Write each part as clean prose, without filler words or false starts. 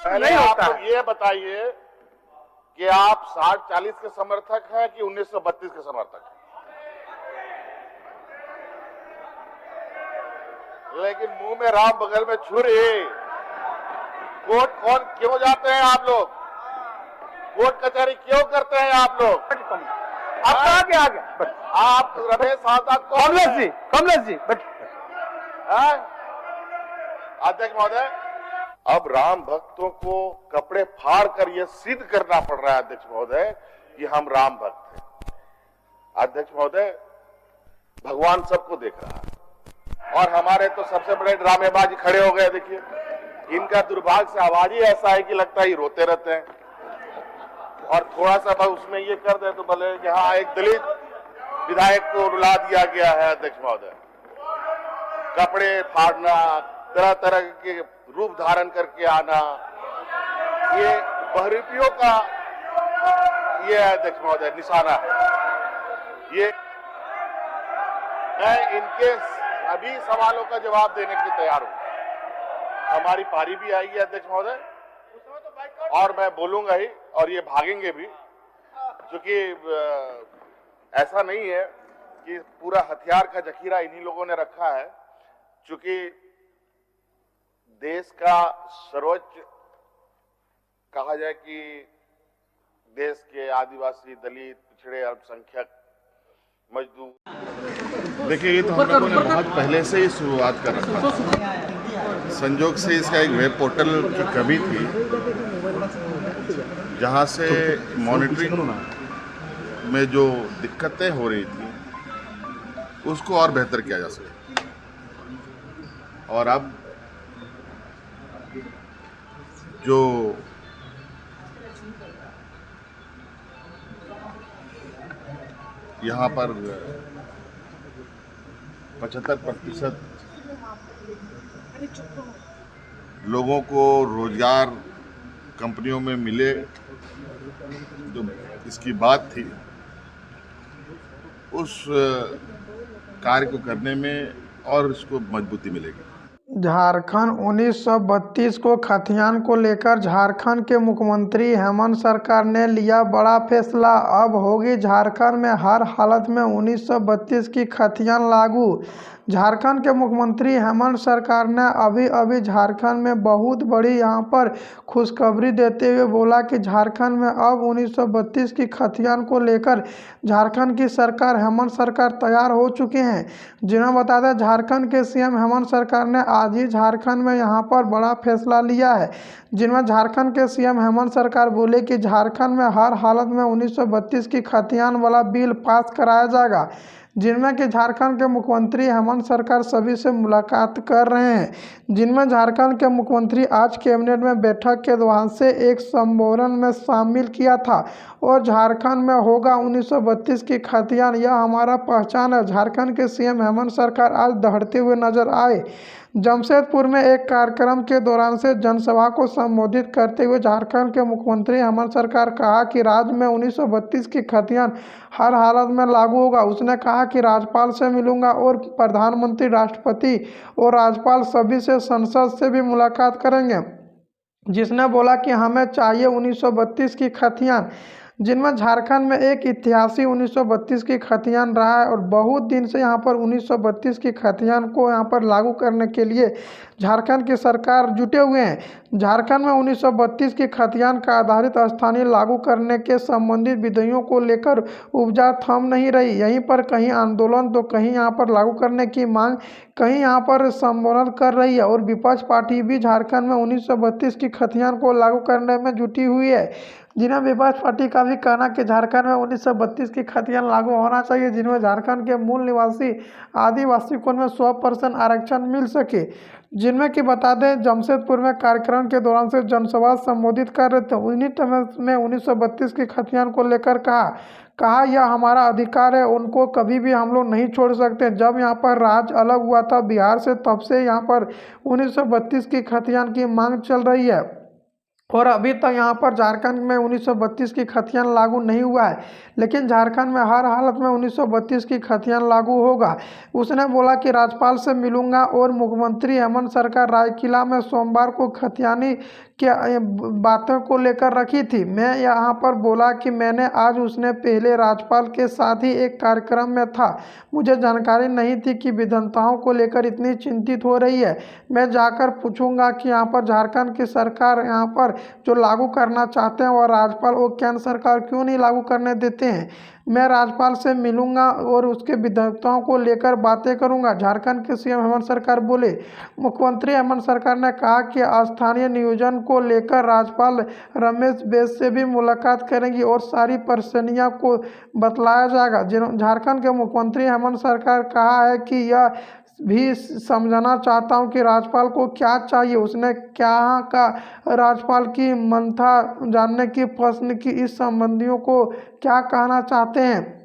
पहले नहीं आप होता लोग है। ये बताइए कि आप 60-40 के समर्थक हैं कि 1932 के समर्थक हैं? लेकिन मुंह में राम बगल में छुरी। कोर्ट कौन क्यों जाते हैं आप लोग? कोर्ट कचहरी क्यों करते हैं आप लोग? आप कहाँ के आ गए? आप रमेश साहब को कमलेश जी अध्यक्ष महोदय, अब राम भक्तों को कपड़े फाड़ कर यह सिद्ध करना पड़ रहा है अध्यक्ष महोदय कि हम राम भक्त हैं। अध्यक्ष महोदय, भगवान सबको देख रहा है और हमारे तो सबसे बड़े ड्रामेबाज खड़े हो गए। देखिए, इनका दुर्भाग्य से आवाज ही ऐसा है कि लगता है ये रोते रहते हैं। और थोड़ा सा बस उसमें ये कर दे तो भले कि हाँ, एक दलित विधायक को रुला दिया गया है। अध्यक्ष महोदय, कपड़े फाड़ना, तरह तरह के रूप धारण करके आना, ये बहरीपियों का ये अध्यक्ष महोदय निशाना है। ये मैं इनके सभी सवालों का जवाब देने के तैयार हूं। हमारी पारी भी आएगी अध्यक्ष महोदय और मैं बोलूंगा ही, और ये भागेंगे भी, क्योंकि ऐसा नहीं है कि पूरा हथियार का जखीरा इन्हीं लोगों ने रखा है। चूंकि देश का सर्वोच्च कहा जाए कि देश के आदिवासी, दलित, पिछड़े, अल्पसंख्यक, मजदूर, देखिए ये तो हम लोगों ने बहुत पहले से ही शुरुआत कर रखा था। संजोग से इसका एक वेब पोर्टल की कमी थी जहां से मॉनिटरिंग में जो दिक्कतें हो रही थी उसको और बेहतर किया जा सके। और अब जो यहाँ पर 75% लोगों को रोजगार कंपनियों में मिले, जो इसकी बात थी, उस कार्य को करने में और इसको मजबूती मिलेगी। झारखंड 1932 को खतियान को लेकर झारखंड के मुख्यमंत्री हेमंत सरकार ने लिया बड़ा फैसला। अब होगी झारखंड में हर हालत में 1932 की खतियान लागू। झारखंड के मुख्यमंत्री हेमंत सरकार ने अभी झारखंड में बहुत बड़ी यहां पर खुशखबरी देते हुए बोला कि झारखंड में अब 1932 की खतियान को लेकर झारखंड की सरकार, हेमंत सरकार तैयार हो चुके हैं। जिन्हें बता दें, झारखंड के सीएम हेमंत सरकार ने आज ही झारखंड में यहां पर बड़ा फैसला लिया है, जिनमें झारखंड के सीएम हेमंत सरकार बोले कि झारखंड में हर हालत में 1932 की खतियान वाला बिल पास कराया जाएगा। जिनमें कि झारखंड के मुख्यमंत्री हेमंत सरकार सभी से मुलाकात कर रहे हैं, जिनमें झारखंड के मुख्यमंत्री आज कैबिनेट में बैठक के दौरान से एक संबोधन में शामिल किया था और झारखंड में होगा 1932 की खतियान, यह हमारा पहचान है। झारखंड के सीएम हेमंत सरकार आज दौड़ते हुए नजर आए। जमशेदपुर में एक कार्यक्रम के दौरान से जनसभा को संबोधित करते हुए झारखंड के मुख्यमंत्री हेमंत सरकार कहा कि राज्य में 1932 की खतियान हर हालत में लागू होगा। उसने कहा कि राज्यपाल से मिलूंगा और प्रधानमंत्री, राष्ट्रपति और राज्यपाल सभी से, संसद से भी मुलाकात करेंगे। जिसने बोला कि हमें चाहिए 1932 की खतियान, जिनमें झारखंड में एक ऐतिहासिक 1932 की खतियान रहा है और बहुत दिन से यहाँ पर 1932 की खतियान को यहाँ पर लागू करने के लिए झारखंड की सरकार जुटे हुए हैं। झारखंड में 1932 की खतियान का आधारित स्थानीय लागू करने के संबंधित विधेयकों को लेकर उपजा थम नहीं रही। यहीं पर कहीं आंदोलन तो कहीं यहाँ पर लागू करने की मांग, कहीं यहाँ पर संबोधन कर रही है और विपक्ष पार्टी भी झारखंड में 1932 की खतियान को लागू करने में जुटी हुई है। जिन्हें विपक्ष पार्टी का भी कहना कि झारखंड में 1932 की खतियान लागू होना चाहिए, जिनमें झारखंड के मूल निवासी आदिवासी को में 100% आरक्षण मिल सके। जिनमें कि बता दें, जमशेदपुर में कार्यक्रम के दौरान से जनसभा संबोधित कर रहे थे। उन्हीं में 1932 की खतियान को लेकर कहा यह हमारा अधिकार है, उनको कभी भी हम लोग नहीं छोड़ सकते। जब यहाँ पर राज्य अलग हुआ था बिहार से, तब से यहाँ पर 1932 की खतियान की मांग चल रही है और अभी तक यहाँ पर झारखंड में 1932 की खतियान लागू नहीं हुआ है, लेकिन झारखंड में हर हालत में 1932 की खतियान लागू होगा। उसने बोला कि राज्यपाल से मिलूंगा और मुख्यमंत्री हेमंत सरकार रायकिला में सोमवार को खतियानी क्या बातों को लेकर रखी थी। मैं यहाँ पर बोला कि मैंने आज उसने पहले राज्यपाल के साथ ही एक कार्यक्रम में था, मुझे जानकारी नहीं थी कि विधवाओं को लेकर इतनी चिंतित हो रही है। मैं जाकर पूछूंगा कि यहाँ पर झारखंड की सरकार यहाँ पर जो लागू करना चाहते हैं और राज्यपाल वो केंद्र सरकार क्यों नहीं लागू करने देते हैं। मैं राज्यपाल से मिलूंगा और उसके विधवाओं को लेकर बातें करूंगा, झारखंड के सीएम हेमंत सरकार बोले। मुख्यमंत्री हेमंत सरकार ने कहा कि स्थानीय नियोजन को लेकर राज्यपाल रमेश बैस से भी मुलाकात करेंगी और सारी परेशानियों को बतलाया जाएगा। झारखंड के मुख्यमंत्री हेमंत सरकार कहा है कि यह भी समझना चाहता हूं कि राज्यपाल को क्या चाहिए। उसने क्या का राज्यपाल की मंशा जानने की प्रश्न की इस संबंधियों को क्या कहना चाहते हैं,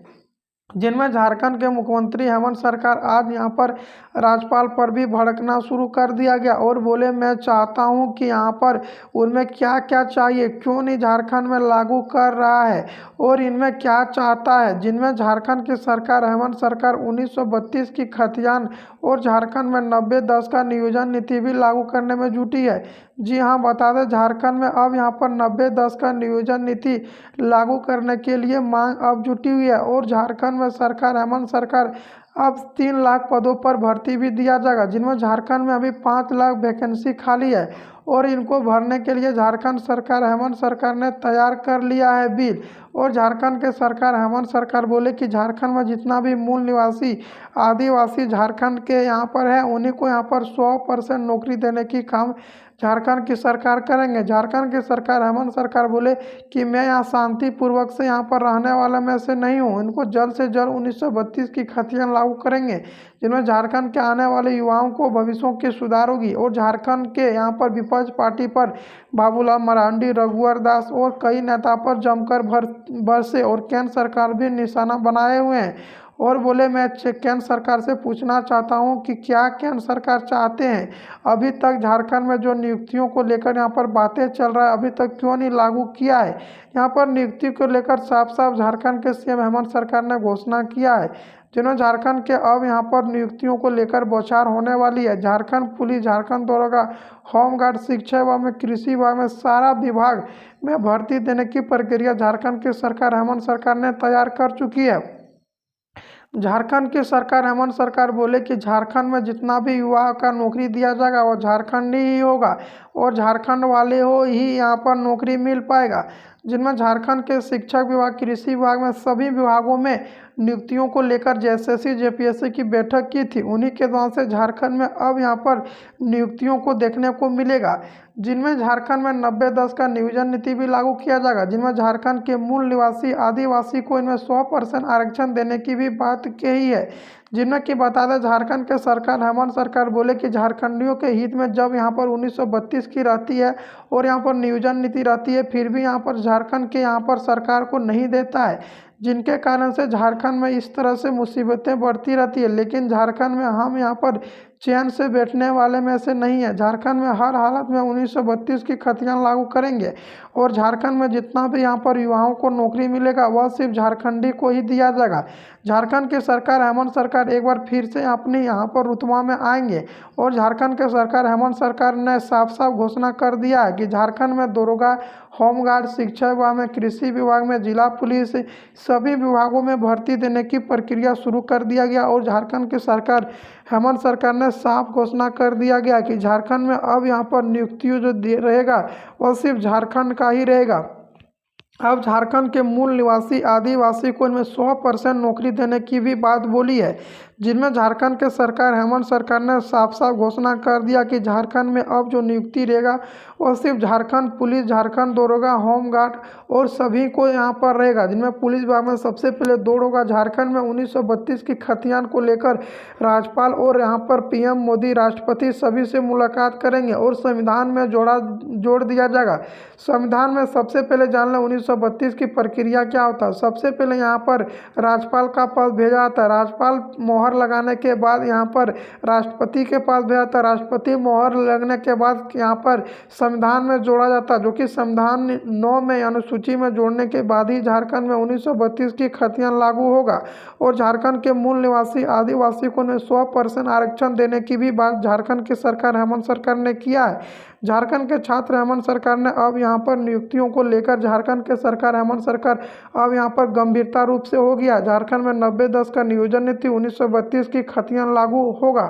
जिनमें झारखंड के मुख्यमंत्री हेमंत सरकार आज यहां पर राज्यपाल पर भी भड़कना शुरू कर दिया गया और बोले मैं चाहता हूं कि यहां पर उनमें क्या क्या चाहिए, क्यों नहीं झारखंड में लागू कर रहा है और इनमें क्या चाहता है। जिनमें झारखंड की सरकार हेमंत सरकार 1932 की खतियान और झारखंड में 90-10 का नियोजन नीति भी लागू करने में जुटी है। जी हाँ, बता दें झारखंड में अब यहाँ पर 90-10 का नियोजन नीति लागू करने के लिए मांग अब जुटी हुई है और झारखंड में सरकार हेमंत सरकार अब 3 लाख पदों पर भर्ती भी दिया जाएगा, जिनमें झारखंड में अभी 5 लाख वैकेंसी खाली है और इनको भरने के लिए झारखंड सरकार हेमंत सरकार ने तैयार कर लिया है बिल। और झारखंड के सरकार हेमंत सरकार बोले कि झारखंड में जितना भी मूल निवासी आदिवासी झारखंड के यहाँ पर है उन्हीं को यहाँ पर 100% नौकरी देने की काम झारखंड की सरकार करेंगे। झारखंड की सरकार हेमंत सरकार बोले कि मैं यहाँ शांतिपूर्वक से यहाँ पर रहने वाला में से नहीं हूँ, इनको जल्द से जल्द 1932 की खतियान लागू करेंगे, जिनमें झारखंड के आने वाले युवाओं को भविष्यों की सुधार होगी। और झारखंड के यहाँ पर विपक्ष पार्टी पर बाबूलाल मरांडी, रघुवर दास और कई नेता पर जमकर बरसे और केंद्र सरकार भी निशाना बनाए हुए हैं और बोले मैं केंद्र सरकार से पूछना चाहता हूं कि क्या केंद्र सरकार चाहते हैं। अभी तक झारखंड में जो नियुक्तियों को लेकर यहां पर बातें चल रहा है अभी तक क्यों नहीं लागू किया है। यहां पर नियुक्ति को लेकर साफ साफ झारखंड के सीएम हेमंत सरकार ने घोषणा किया है, जिन्होंने झारखंड के अब यहां पर नियुक्तियों को लेकर बौछार होने वाली है। झारखंड पुलिस, झारखंड दरोगा, होमगार्ड, शिक्षा विभाग में, कृषि विभाग में, सारा विभाग में भर्ती देने की प्रक्रिया झारखंड की सरकार हेमंत सरकार ने तैयार कर चुकी है। झारखंड की सरकार हेमंत सरकार बोले कि झारखंड में जितना भी युवा का नौकरी दिया जाएगा वो झारखंडी ही होगा और झारखंड वाले हो ही यहाँ पर नौकरी मिल पाएगा, जिनमें झारखंड के शिक्षक विभाग, कृषि विभाग में सभी विभागों में नियुक्तियों को लेकर जेएसएससी जेपीएससी की बैठक की थी। उन्हीं के द्वारा से झारखंड में अब यहाँ पर नियुक्तियों को देखने को मिलेगा, जिनमें झारखंड में 90-10 का नियोजन नीति भी लागू किया जाएगा, जिनमें झारखंड के मूल निवासी आदिवासी को इनमें 100% आरक्षण देने की भी बात कही है। जिनमें कि बता दें झारखंड के सरकार हेमंत सरकार बोले कि झारखंडियों के हित में जब यहाँ पर 1932 की रहती है और यहाँ पर नियोजन नीति रहती है फिर भी यहाँ पर झारखंड के यहाँ पर सरकार को नहीं देता है, जिनके कारण से झारखंड में इस तरह से मुसीबतें बढ़ती रहती है। लेकिन झारखंड में हम यहाँ पर चैन से बैठने वाले में से नहीं है। झारखंड में हर हालत में 1932 की खतियान लागू करेंगे और झारखंड में जितना भी यहाँ पर युवाओं को नौकरी मिलेगा वह सिर्फ झारखंडी को ही दिया जाएगा। झारखंड की सरकार हेमंत सरकार एक बार फिर से अपनी यहाँ पर रुतबा में आएंगे और झारखंड के सरकार हेमंत सरकार ने साफ साफ घोषणा कर दिया है कि झारखंड में दरोगा, होमगार्ड, शिक्षा विभाग में, कृषि विभाग में, जिला पुलिस, सभी विभागों में भर्ती देने की प्रक्रिया शुरू कर दिया गया। और झारखंड की सरकार हेमंत सरकार ने साफ घोषणा कर दिया गया कि झारखंड में अब यहाँ पर नियुक्तियों जो रहेगा वह सिर्फ झारखंड का ही रहेगा। अब झारखंड के मूल निवासी आदिवासी को इनमें 100% नौकरी देने की भी बात बोली है, जिनमें झारखंड के सरकार हेमंत सरकार ने साफ साफ घोषणा कर दिया कि झारखंड में अब जो नियुक्ति रहेगा वह सिर्फ झारखंड पुलिस, झारखंड दरोगा, होमगार्ड और सभी को यहाँ पर रहेगा, जिनमें पुलिस विभाग में सबसे पहले दौड़ोगा। झारखंड में 1932 की खतियान को लेकर राज्यपाल और यहाँ पर पीएम मोदी, राष्ट्रपति सभी से मुलाकात करेंगे और संविधान में जोड़ दिया जाएगा। संविधान में सबसे पहले जान लें 1932 की प्रक्रिया क्या होता है। सबसे पहले यहाँ पर राज्यपाल का पद भेजा जाता है, राज्यपाल मोहर लगाने के बाद यहाँ पर राष्ट्रपति के पास भेजा जाता है, राष्ट्रपति मोहर लगने के बाद यहाँ पर संविधान में जोड़ा जाता है, जो कि संविधान 9 में अनुसूची में जोड़ने के बाद ही झारखंड में 1932 की खतियान लागू होगा। और झारखंड के मूल निवासी आदिवासी को 100% आरक्षण देने की भी बात झारखंड की सरकार हेमंत सरकार ने किया है। झारखंड के छात्र हेमंत सरकार ने अब यहाँ पर नियुक्तियों को लेकर झारखंड के सरकार हेमंत सरकार अब यहाँ पर गंभीरता रूप से हो गया। झारखंड में 90-10 का नियोजन नीति 1932 की खतियान लागू होगा।